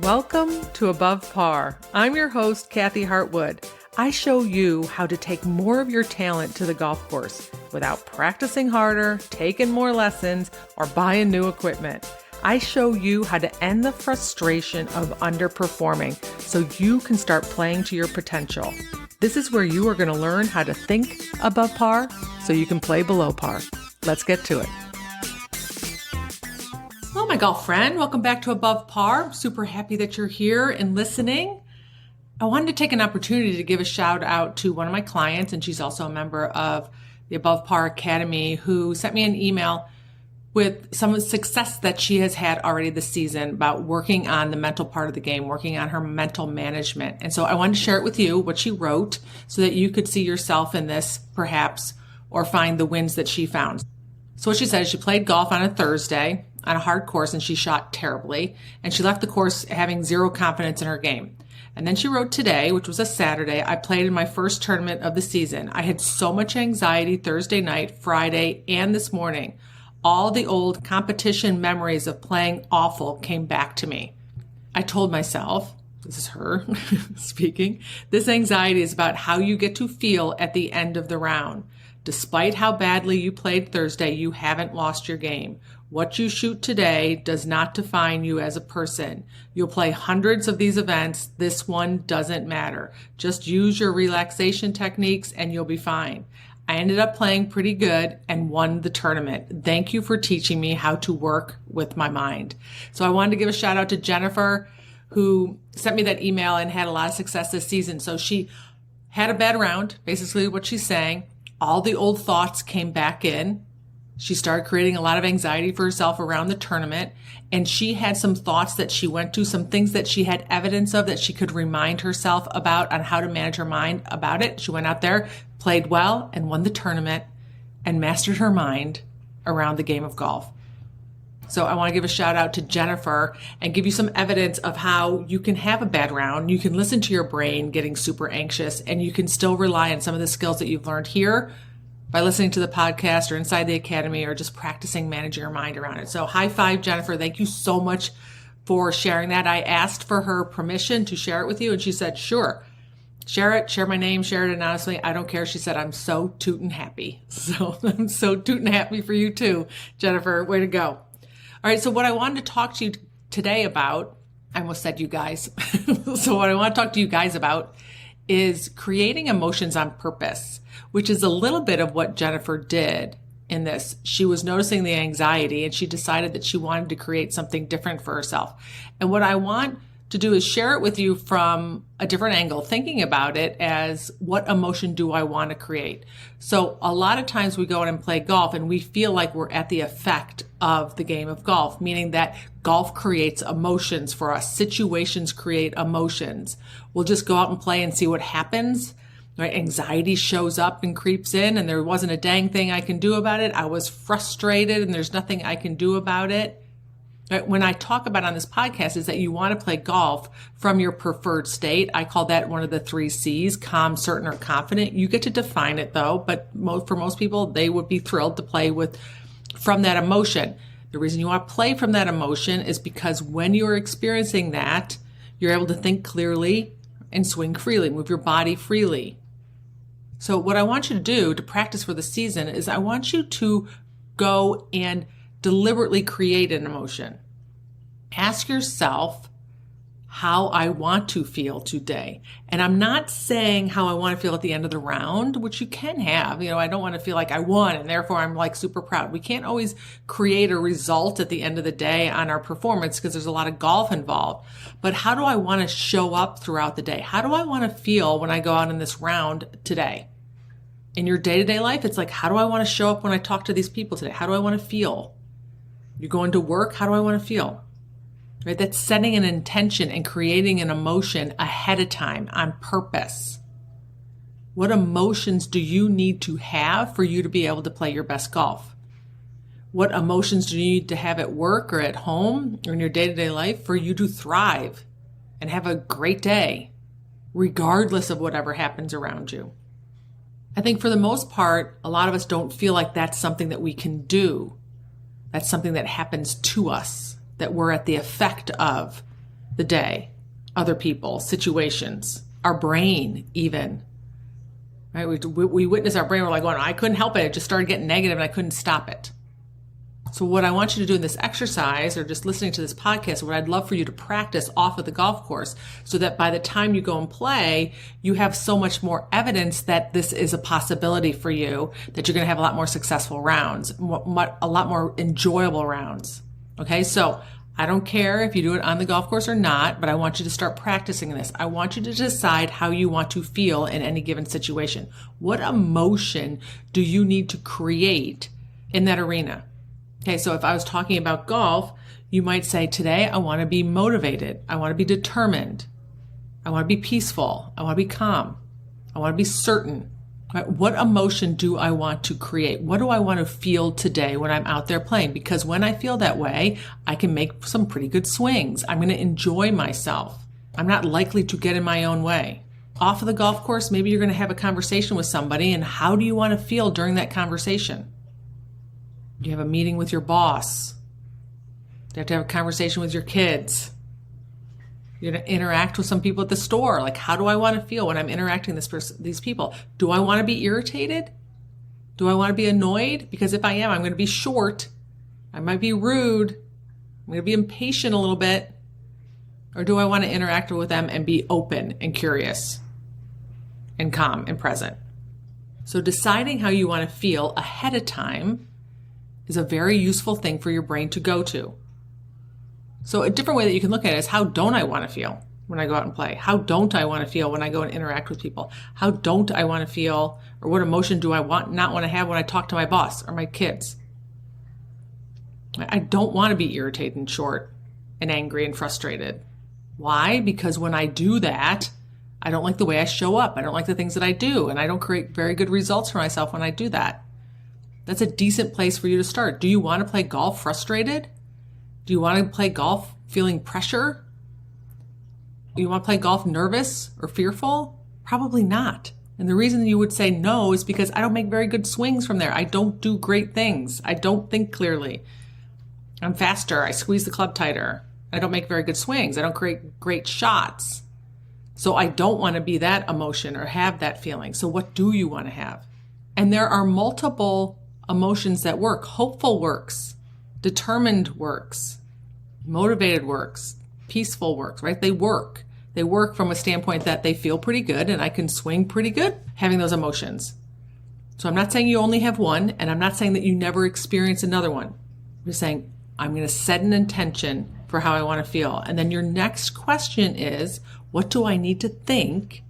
Welcome to Above Par. I'm your host, Kathy Hartwood. I show you how to take more of your talent to the golf course without practicing harder, taking more lessons, or buying new equipment. I show you how to end the frustration of underperforming so you can start playing to your potential. This is where you are going to learn how to think above par so you can play below par. Let's get to it. Hello, my golf friend. Welcome back to Above Par. Super happy that you're here and listening. I wanted to take an opportunity to give a shout out to one of my clients, and she's also a member of the Above Par Academy, who sent me an email with some success that she has had already this season about working on the mental part of the game, working on her mental management. And so I wanted to share it with you, what she wrote, so that you could see yourself in this perhaps, or find the wins that she found. So what she said is she played golf on a Thursday on a hard course and she shot terribly. And she left the course having zero confidence in her game. And then she wrote today, which was a Saturday, I played in my first tournament of the season. I had so much anxiety Thursday night, Friday, and this morning. All the old competition memories of playing awful came back to me. I told myself, this is her speaking, this anxiety is about how you get to feel at the end of the round. Despite how badly you played Thursday, you haven't lost your game. What you shoot today does not define you as a person. You'll play hundreds of these events. This one doesn't matter. Just use your relaxation techniques and you'll be fine. I ended up playing pretty good and won the tournament. Thank you for teaching me how to work with my mind. So I wanted to give a shout out to Jennifer, who sent me that email and had a lot of success this season. So she had a bad round, basically what she's saying. All the old thoughts came back in. She started creating a lot of anxiety for herself around the tournament. And she had some thoughts that she went to, some things that she had evidence of that she could remind herself about on how to manage her mind about it. She went out there, played well, and won the tournament and mastered her mind around the game of golf. So I want to give a shout out to Jennifer and give you some evidence of how you can have a bad round. You can listen to your brain getting super anxious and you can still rely on some of the skills that you've learned here by listening to the podcast or inside the academy or just practicing managing your mind around it. So high five, Jennifer. Thank you so much for sharing that. I asked for her permission to share it with you and she said, sure. Share it, share my name, share it anonymously. I don't care. She said, I'm so tootin' happy. So I'm so tootin' happy for you too, Jennifer. Way to go. All right, so what I wanted to talk to you today about, I almost said you guys. So what I want to talk to you guys about is creating emotions on purpose, which is a little bit of what Jennifer did in this. She was noticing the anxiety and she decided that she wanted to create something different for herself. And what I want to do is share it with you from a different angle, thinking about it as what emotion do I want to create? So a lot of times we go out and play golf and we feel like we're at the effect of the game of golf, meaning that golf creates emotions for us. Situations create emotions. We'll just go out and play and see what happens. Right? Anxiety shows up and creeps in and there wasn't a dang thing I can do about it. I was frustrated and there's nothing I can do about it. When I talk about on this podcast is that you want to play golf from your preferred state. I call that one of the 3 C's, calm, certain, or confident. You get to define it though, but for most people, they would be thrilled to play from that emotion. The reason you want to play from that emotion is because when you're experiencing that, you're able to think clearly and swing freely, move your body freely. So what I want you to do to practice for the season is I want you to go and deliberately create an emotion. Ask yourself how I want to feel today. And I'm not saying how I want to feel at the end of the round, which you can have. I don't want to feel like I won and therefore I'm like super proud. We can't always create a result at the end of the day on our performance because there's a lot of golf involved. But how do I want to show up throughout the day? How do I want to feel when I go out in this round today? In your day-to-day life, it's like, how do I want to show up when I talk to these people today? How do I want to feel? You're going to work, how do I want to feel? Right? That's setting an intention and creating an emotion ahead of time on purpose. What emotions do you need to have for you to be able to play your best golf? What emotions do you need to have at work or at home or in your day-to-day life for you to thrive and have a great day, regardless of whatever happens around you? I think for the most part, a lot of us don't feel like that's something that we can do. That's something that happens to us, that we're at the effect of. the day, other people, situations, our brain even. Right? We witness our brain. We're like, well, I couldn't help it. It just started getting negative and I couldn't stop it. So what I want you to do in this exercise or just listening to this podcast, what I'd love for you to practice off of the golf course so that by the time you go and play, you have so much more evidence that this is a possibility for you, that you're going to have a lot more successful rounds, a lot more enjoyable rounds. Okay. So I don't care if you do it on the golf course or not, but I want you to start practicing this. I want you to decide how you want to feel in any given situation. What emotion do you need to create in that arena? Okay, so if I was talking about golf, you might say, today I want to be motivated. I want to be determined. I want to be peaceful. I want to be calm. I want to be certain. Right? What emotion do I want to create? What do I want to feel today when I'm out there playing? Because when I feel that way, I can make some pretty good swings. I'm going to enjoy myself. I'm not likely to get in my own way. Off of the golf course, maybe you're going to have a conversation with somebody, and how do you want to feel during that conversation? You have a meeting with your boss. You have to have a conversation with your kids. You're going to interact with some people at the store. Like, how do I want to feel when I'm interacting with these people? Do I want to be irritated? Do I want to be annoyed? Because if I am, I'm going to be short. I might be rude. I'm going to be impatient a little bit. Or do I want to interact with them and be open and curious and calm and present? So deciding how you want to feel ahead of time is a very useful thing for your brain to go to. So a different way that you can look at it is, how don't I want to feel when I go out and play? How don't I want to feel when I go and interact with people? How don't I want to feel, or what emotion do I not want to have when I talk to my boss or my kids? I don't want to be irritated and short and angry and frustrated. Why? Because when I do that, I don't like the way I show up. I don't like the things that I do, and I don't create very good results for myself when I do that. That's a decent place for you to start. Do you want to play golf frustrated? Do you want to play golf feeling pressure? Do you want to play golf nervous or fearful? Probably not. And the reason you would say no is because I don't make very good swings from there. I don't do great things. I don't think clearly. I'm faster. I squeeze the club tighter. I don't make very good swings. I don't create great shots. So I don't want to be that emotion or have that feeling. So what do you want to have? And there are multiple emotions that work. Hopeful works. Determined works. Motivated works. Peaceful works, right? They work. They work from a standpoint that they feel pretty good, and I can swing pretty good having those emotions. So I'm not saying you only have one, and I'm not saying that you never experience another one. I'm just saying I'm going to set an intention for how I want to feel. And then your next question is, what do I need to think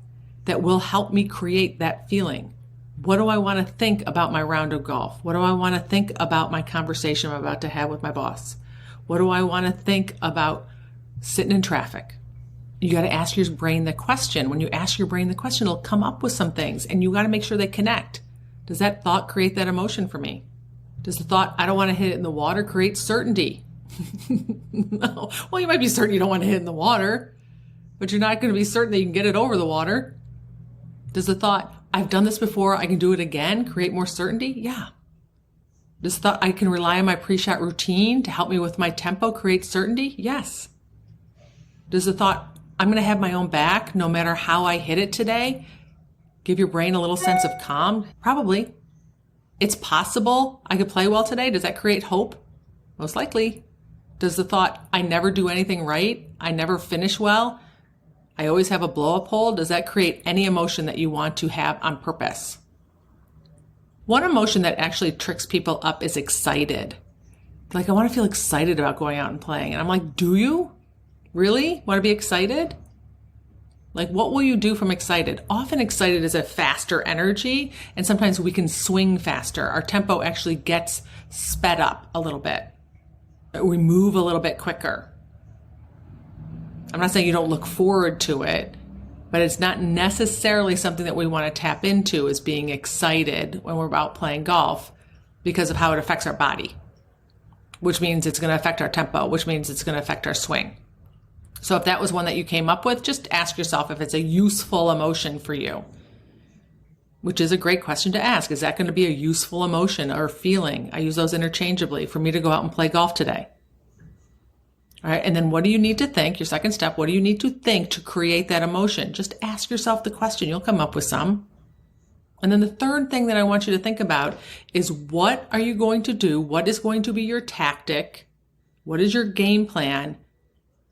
that will help me create that feeling? What do I want to think about my round of golf? What do I want to think about my conversation I'm about to have with my boss? What do I want to think about sitting in traffic? You got to ask your brain the question. When you ask your brain the question, it'll come up with some things, and you got to make sure they connect. Does that thought create that emotion for me? Does the thought, I don't want to hit it in the water, create certainty? No. Well, you might be certain you don't want to hit it in the water, but you're not going to be certain that you can get it over the water. Does the thought, I've done this before, I can do it again, create more certainty? Yeah. Does the thought, I can rely on my pre-shot routine to help me with my tempo, create certainty? Yes. Does the thought, I'm going to have my own back no matter how I hit it today, give your brain a little sense of calm? Probably. It's possible I could play well today. Does that create hope? Most likely. Does the thought, I never do anything right, I never finish well, I always have a blow-up hole, does that create any emotion that you want to have on purpose? One emotion that actually tricks people up is excited. Like, I want to feel excited about going out and playing. And I'm like, do you? Really? Want to be excited? Like, what will you do from excited? Often excited is a faster energy, and sometimes we can swing faster. Our tempo actually gets sped up a little bit. We move a little bit quicker. I'm not saying you don't look forward to it, but it's not necessarily something that we want to tap into as being excited when we're out playing golf because of how it affects our body, which means it's going to affect our tempo, which means it's going to affect our swing. So if that was one that you came up with, just ask yourself if it's a useful emotion for you, which is a great question to ask. Is that going to be a useful emotion or feeling? I use those interchangeably for me to go out and play golf today. All right. And then what do you need to think? Your second step, what do you need to think to create that emotion? Just ask yourself the question. You'll come up with some. And then the third thing that I want you to think about is, what are you going to do? What is going to be your tactic? What is your game plan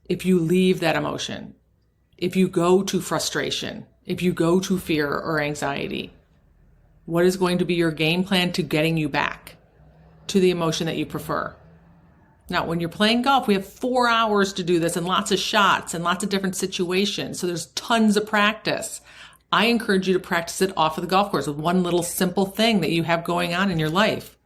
if you leave that emotion? If you go to frustration, if you go to fear or anxiety, what is going to be your game plan to getting you back to the emotion that you prefer? Now, when you're playing golf, we have 4 hours to do this and lots of shots and lots of different situations. So there's tons of practice. I encourage you to practice it off of the golf course with one little simple thing that you have going on in your life.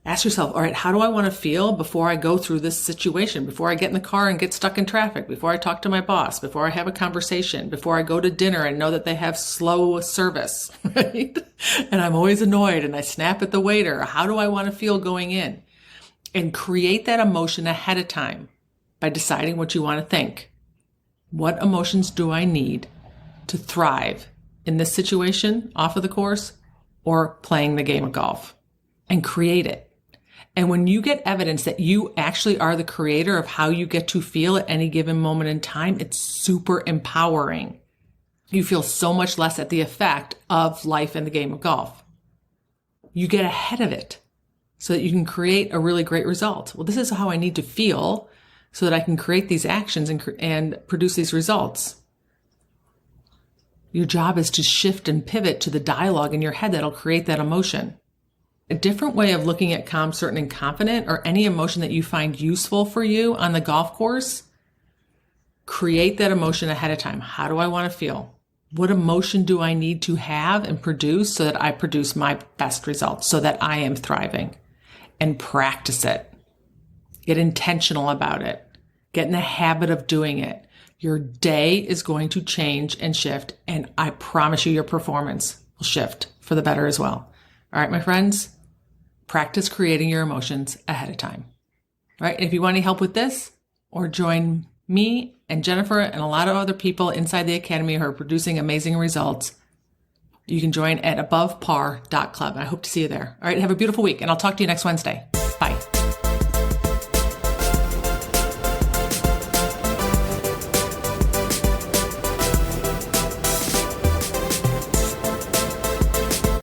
Ask yourself, all right, how do I want to feel before I go through this situation, before I get in the car and get stuck in traffic, before I talk to my boss, before I have a conversation, before I go to dinner and know that they have slow service, right? And I'm always annoyed and I snap at the waiter. How do I want to feel going in? And create that emotion ahead of time by deciding what you want to think. What emotions do I need to thrive in this situation off of the course or playing the game of golf? And create it. And when you get evidence that you actually are the creator of how you get to feel at any given moment in time, it's super empowering. You feel so much less at the effect of life in the game of golf. You get ahead of it so that you can create a really great result. Well, this is how I need to feel so that I can create these actions and produce these results. Your job is to shift and pivot to the dialogue in your head that'll create that emotion. A different way of looking at calm, certain, and confident, or any emotion that you find useful for you on the golf course, create that emotion ahead of time. How do I want to feel? What emotion do I need to have and produce so that I produce my best results, so that I am thriving? And practice it. Get intentional about it. Get in the habit of doing it. Your day is going to change and shift, and I promise you your performance will shift for the better as well. All right, my friends, practice creating your emotions ahead of time. All right, and if you want any help with this, or join me and Jennifer and a lot of other people inside the Academy who are producing amazing results, you can join at abovepar.club. I hope to see you there. All right, have a beautiful week, and I'll talk to you next Wednesday. Bye.